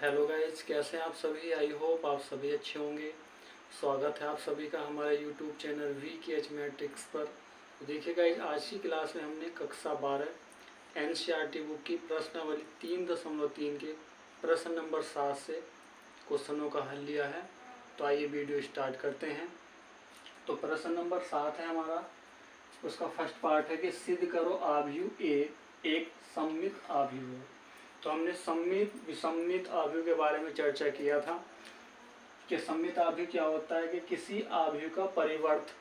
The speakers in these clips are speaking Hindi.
हेलो गाइज, कैसे हैं आप सभी। आई होप आप सभी अच्छे होंगे। स्वागत है आप सभी का हमारे यूट्यूब चैनल VKH मैट्रिक्स पर। तो देखिए गाइज, आज की क्लास में हमने कक्षा 12 NCERT बुक की प्रश्नावली 3.3 के प्रश्न नंबर 7 से क्वेश्चनों का हल लिया है। तो आइए वीडियो स्टार्ट करते हैं। तो प्रश्न नंबर 7 है हमारा, उसका फर्स्ट पार्ट है कि सिद्ध करो आव्यूह ए एक सममित आव्यूह है। तो हमने सममित विसम्मित आव्यूह के बारे में चर्चा किया था कि सममित आव्यूह क्या होता है कि किसी आव्यूह का परिवर्त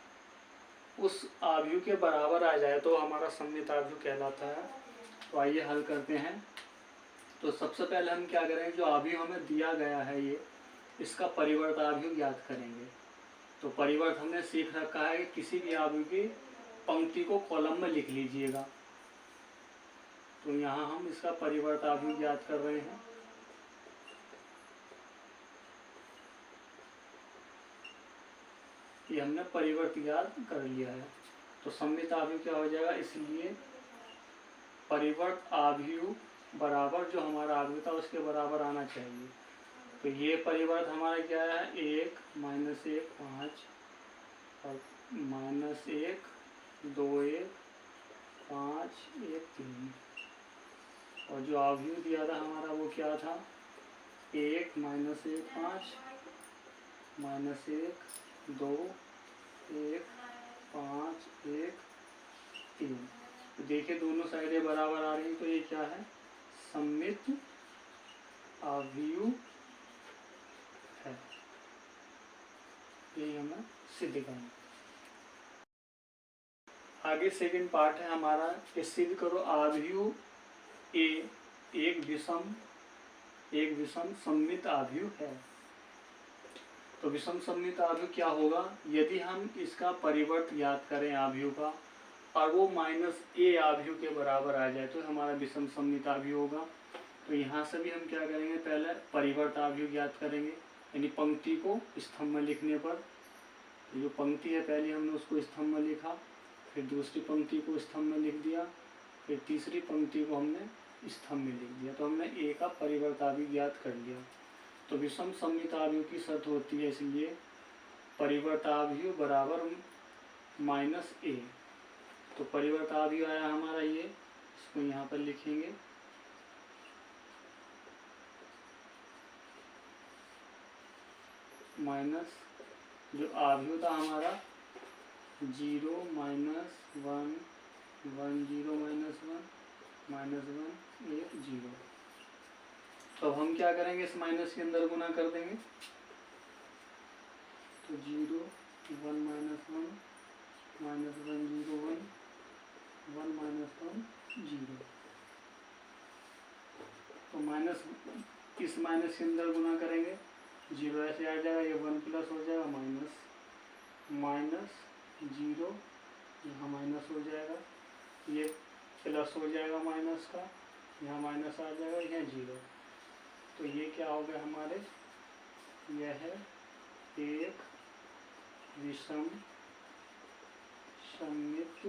उस आव्यूह के बराबर आ जाए तो हमारा सममित आव्यूह कहलाता है। तो आइए हल करते हैं। तो सबसे पहले हम क्या करेंगे, जो आव्यूह हमें दिया गया है ये, इसका परिवर्त आव्यूह ज्ञात करेंगे। तो परिवर्त हमने सीख रखा है कि किसी भी आव्यूह की पंक्ति को कॉलम में लिख लीजिएगा। तो यहाँ हम इसका परिवर्त आव्यूह ज्ञात कर रहे हैं। ये हमने परिवर्त ज्ञात कर लिया है। तो सममित आव्यूह क्या हो जाएगा, इसलिए परिवर्त आव्यूह बराबर जो हमारा आव्यूह था उसके बराबर आना चाहिए। तो ये परिवर्त हमारा क्या है, 1 -1 5 और -1 2 1 5 1 3। और जो आव्यूह दिया था हमारा वो क्या था, 1 -1 5 -1 2 1 5 1 3। तो देखिए दोनों साइडें बराबर आ रही, तो ये क्या है, सममित आव्यूह है। यही हमें सिद्ध करना। आगे सेकंड पार्ट है हमारा कि सिद्ध करो आव्यूह ए एक विषम सममित आव्यूह है। तो विषम सममित आव्यूह क्या होगा, यदि हम इसका परिवर्त ज्ञात करें आव्यूह का और वो -a आव्यूह के बराबर आ जाए तो हमारा विषम सममित आव्यूह होगा। तो यहाँ से भी हम क्या करेंगे, पहले परिवर्त आव्यूह ज्ञात करेंगे, यानी पंक्ति को स्तंभ में लिखने पर जो पंक्ति है पहले हमने उसको स्तंभ में लिखा, फिर दूसरी पंक्ति को स्तंभ में लिख दिया, फिर तीसरी पंक्ति को हमने स्तंभ में लिख दिया। तो हमने ए का परिवर्त आव्यूह ज्ञात कर लिया। तो विषम सममित आव्यूह की शर्त होती है, इसलिए परिवर्त आव्यूह बराबर -a। तो परिवर्त आव्यूह आया हमारा ये, इसको यहाँ पर लिखेंगे माइनस जो आव्यूह था हमारा 0 -1 1 0 -1 -1 1 0। तो अब हम क्या करेंगे, इस माइनस के अंदर गुना कर देंगे। तो 0 1 -1 -1 0 1 1 -1 0। तो माइनस इस माइनस के अंदर गुना करेंगे, 0 ऐसे आ जाएगा, ये 1 प्लस हो जाएगा माइनस 0, यहाँ माइनस हो जाएगा, ये प्लस हो जाएगा माइनस का, यहाँ माइनस आ जाएगा, यहाँ 0। तो ये क्या हो गया हमारे, यह है एक विषम सममित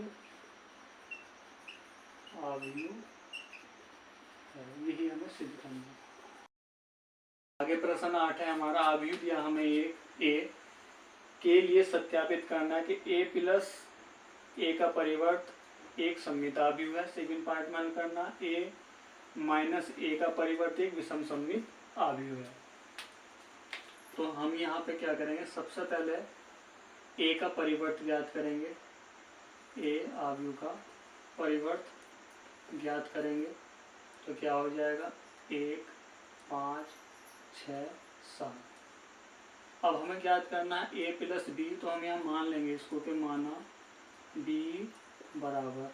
आव्यूह है। यही हमें सिद्ध करना है। आगे प्रश्न 8 है हमारा, आव्यूह दिया हमें एक ए के लिए सत्यापित करना कि a प्लस ए का परिवर्त एक सममित आव्यूह है। सेकंड पार्ट में करना a माइनस ए का परिवर्त एक विषम सममित आव्यूह है। तो हम यहाँ पे क्या करेंगे, सबसे पहले a का परिवर्त ज्ञात करेंगे, a आव्यूह का परिवर्त ज्ञात करेंगे। तो क्या हो जाएगा, 1 5 6 7। अब हमें ज्ञात करना है a प्लस बी। तो हम यहाँ मान लेंगे इसको कि माना b बराबर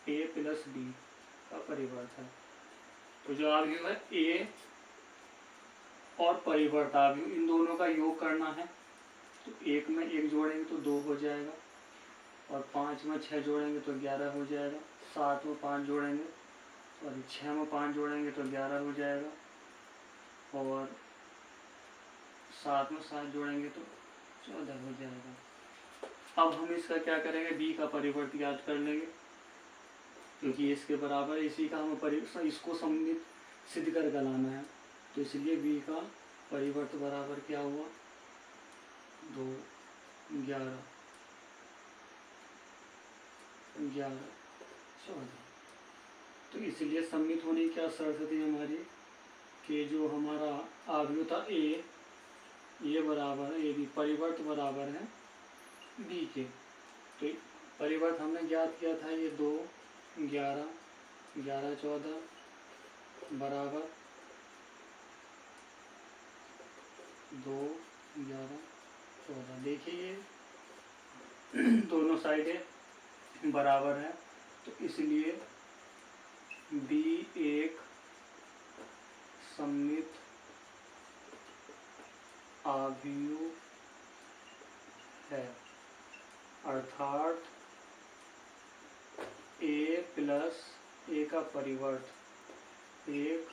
a प्लस बी का परिवर्त है। तो जो आव्यूह है a और परिवर्त आव्यूह, इन दोनों का योग करना है। तो 1 में 1 जोड़ेंगे तो 2 हो जाएगा, और 5 में 6 जोड़ेंगे तो 11 हो जाएगा, 7 में 5 जोड़ेंगे, सॉरी 6 में 5 जोड़ेंगे तो 11 हो जाएगा, और 7 में 7 जोड़ेंगे तो 14 हो जाएगा। अब हम इसका क्या करेंगे, b का परिवर्त ज्ञात कर लेंगे, क्योंकि इसके बराबर इसी का हमें इसको सममित सिद्ध करके लाना है। तो इसलिए b का परिवर्त बराबर क्या हुआ 2 11 11 14। तो इसलिए सम्मित होने की क्या शर्त थी हमारी कि जो हमारा आव्यूह था ए बराबर है ए बी परिवर्त बराबर है बी के। तो परिवर्त हमने ज्ञात किया था ये 2 11 11 14 बराबर 2 11 14। देखिए ये दोनों साइडें बराबर है तो इसलिए बी एक सम्मित आव्यूह है, अर्थात ए प्लस ए का परिवर्त एक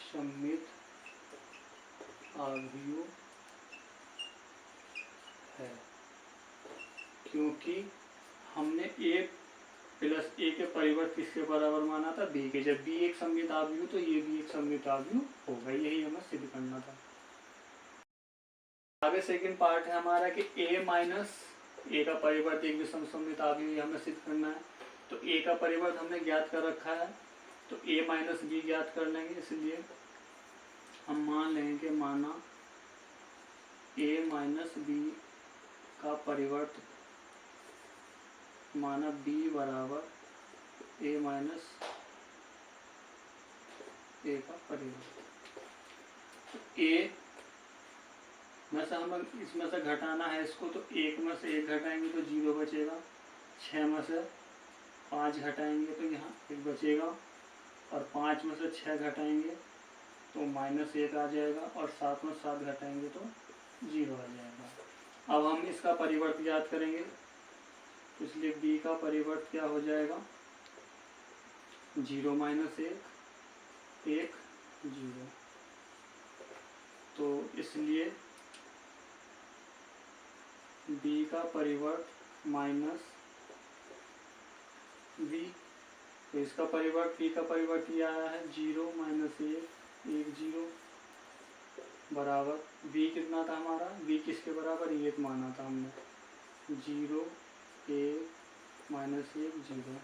सम्मित आव्यूह है, क्योंकि हमने ए प्लस ए के परिवर्त किसके बराबर माना था बी के। जब बी एक सम्मित आव्यूह तो ये भी एक सम्मित आव्यूह होगा, यही हमें सिद्ध करना था। आगे सेकंड पार्ट है हमारा कि a माइनस ए का परिवर्त एक विषम सम्मित आव्यूह हमें सिद्ध करना है। तो a का परिवर्त हमने ज्ञात कर रखा है तो a माइनस बी ज्ञात कर लेंगे। इसलिए हम मान लेंगे कि माना a माइनस बी का परिवर्त माना b बराबर a माइनस ए का परिवर्त। a में से हमें इसमें से घटाना है इसको, तो 1 में से 1 घटाएंगे तो 0 बचेगा, 6 में से 5 घटाएंगे तो यहाँ 1 बचेगा, और 5 में से 6 घटाएंगे तो -1 आ जाएगा, और 7 में 7 घटाएंगे तो 0 आ जाएगा। अब हम इसका परिवर्त याद करेंगे तो इसलिए b का परिवर्त क्या हो जाएगा 0 - 1 1 0। तो इसलिए b का परिवर्त माइनस b, तो इसका परिवर्त b का परिवर्त ये आया है 0 - 1 1 0 बराबर b कितना था हमारा b किसके बराबर 1 माना था हमने 0 1 - 1 0।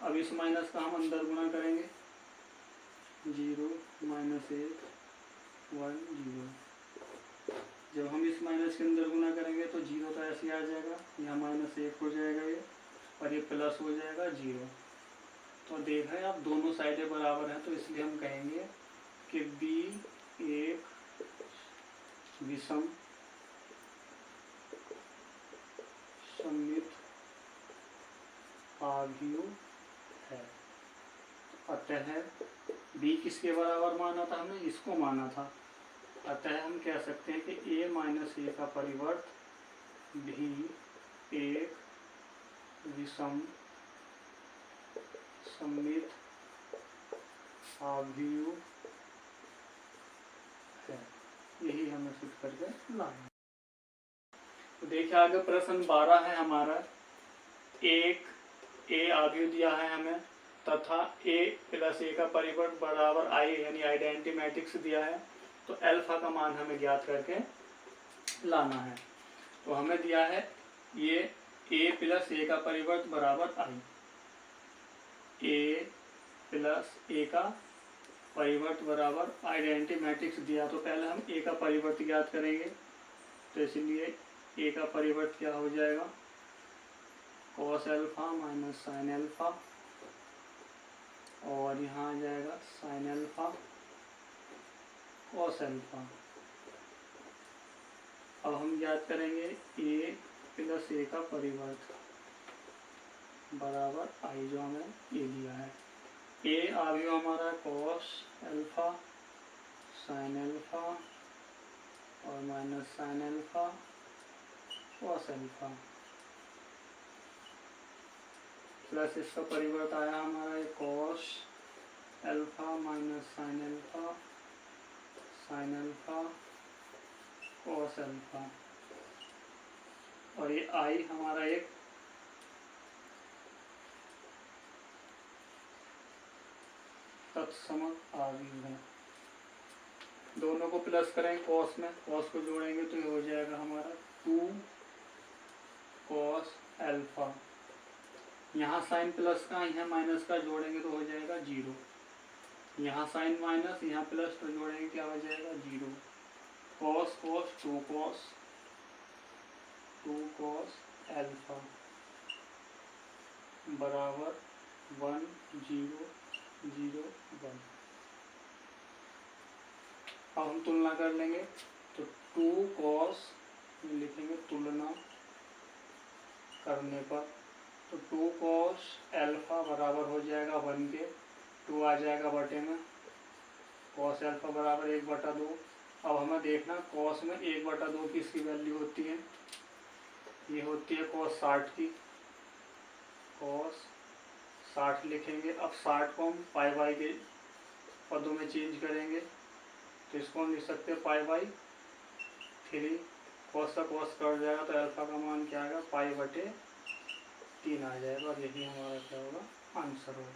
अब इस माइनस का हम अंदर गुणा करेंगे 0 - 1 1 0। जब हम इस माइनस के अंदर गुना करेंगे तो 0 तो ऐसे आ जाएगा, यहाँ -1 हो जाएगा ये, और ये प्लस हो जाएगा 0। तो देख रहे हैं आप दोनों साइडें बराबर हैं, तो इसलिए हम कहेंगे कि b एक विषम सम्मित आव्यूह है। अतः b किसके बराबर माना था हमने इसको माना था, अतः हम कह सकते हैं कि a माइनस ए का परिवर्त भी एक विषम सम्मित आव्यूह है। यही हमें सिद्ध करके लाना। तो देखिए आगे प्रश्न 12 है हमारा। एक a आव्यूह दिया है हमें तथा a प्लस ए का परिवर्त बराबर i यानी आइडेंटिटी मैट्रिक्स दिया है, तो अल्फा का मान हमें ज्ञात करके लाना है। तो हमें दिया है ये a प्लस ए का परिवर्त बराबर i, a प्लस ए का परिवर्त बराबर आइडेंटिटी मैट्रिक्स दिया, तो पहले हम a का परिवर्त ज्ञात करेंगे। तो इसलिए a का परिवर्त क्या हो जाएगा cos alpha minus sine alpha, और यहाँ आ जाएगा साइन अल्फा cos अल्फा। अब हम ज्ञात करेंगे a प्लस ए का परिवर्त बराबर i, जो हमें ये दिया है। a आव्यूह हमारा cos अल्फा साइन अल्फा और minus sine alpha cos alpha, plus इसका परिवर्त आया हमारा cos alpha minus sine alpha sine alpha cos alpha, और ये i हमारा एक तत्समक आव्यूह है। दोनों को प्लस करेंगे कॉस में, कॉस को जोड़ेंगे तो ये हो जाएगा हमारा 2 कॉस अल्फा। यहाँ साइन प्लस का यहाँ माइनस का जोड़ेंगे तो हो जाएगा 0। यहाँ साइन माइनस यहाँ प्लस तो जोड़ेंगे क्या हो जाएगा 0। कॉस कॉस 2 कॉस अल्फा बराबर 1 0 0 1। अब हम तुलना कर लेंगे तो 2 कॉस लिखेंगे तुलना करने पर, तो 2 कॉस अल्फा बराबर हो जाएगा 1 के, 2 आ जाएगा बटे में, कॉस अल्फा बराबर 1/2। अब हमें देखना कॉस में 1/2 किसकी वैल्यू होती है, ये होती है कॉस 60 की, कॉस 60 लिखेंगे। अब 60 को हम पाई बाई के पदों में चेंज करेंगे तो इसको हम लिख सकते हैं पाई बाई 3, कॉस का कॉस कट जाएगा तो अल्फा का मान क्या आएगा पाई/3 आ जाएगा और यही हमारा क्या होगा आंसर होगा।